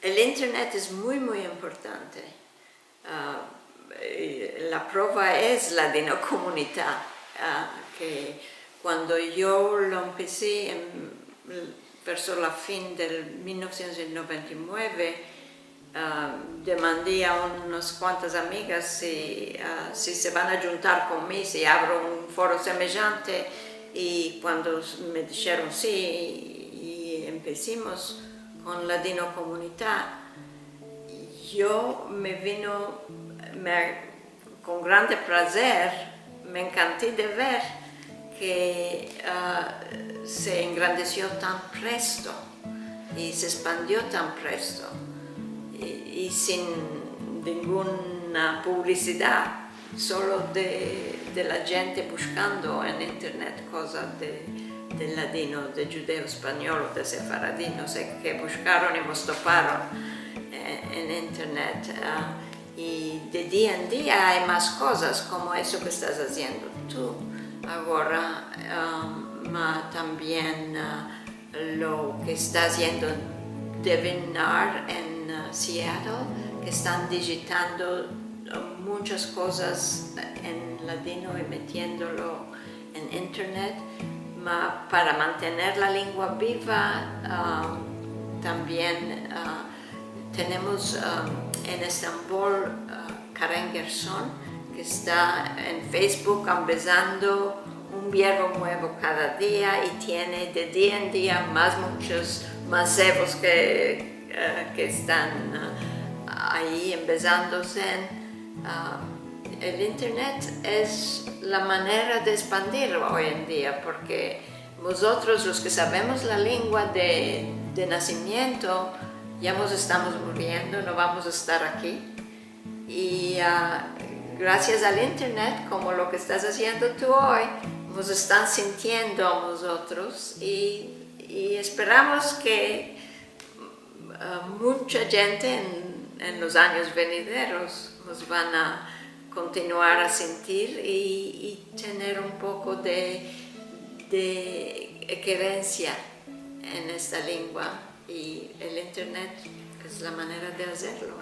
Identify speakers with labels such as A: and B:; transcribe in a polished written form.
A: El Internet es muy importante. La prueba es la dinocomunidad, que cuando yo lo empecé verso la fin del 1999, demandé a unas cuantas amigas si se van a juntar conmigo, si abro un foro semejante, y cuando me dijeron sí, y empezamos con la dinocomunidad, yo con grande placer, me encanté de ver que se engrandeció tan presto y se expandió tan presto y sin ninguna publicidad, solo de la gente buscando en internet cosas del ladino, de judeo español, de sefaradí, no sé qué buscaron y nos toparon en internet. Y de día en día hay más cosas como eso que estás haciendo tú ahora, también lo que está haciendo Devinar en Seattle, que están digitando muchas cosas en ladino y metiéndolo en internet, para mantener la lengua viva. También tenemos en Estambul Karen Gerson, que está en Facebook empezando un verbo nuevo cada día y tiene de día en día muchos más cebos que están ahí empezándose. El Internet es la manera de expandirlo hoy en día, porque nosotros, los que sabemos la lengua de nacimiento, ya nos estamos muriendo, no vamos a estar aquí. Y gracias al Internet, como lo que estás haciendo tú hoy, nos están sintiendo a nosotros, y esperamos que mucha gente en los años venideros nos van a continuar a sentir y tener un poco de querencia en esta lengua, y el Internet es la manera de hacerlo.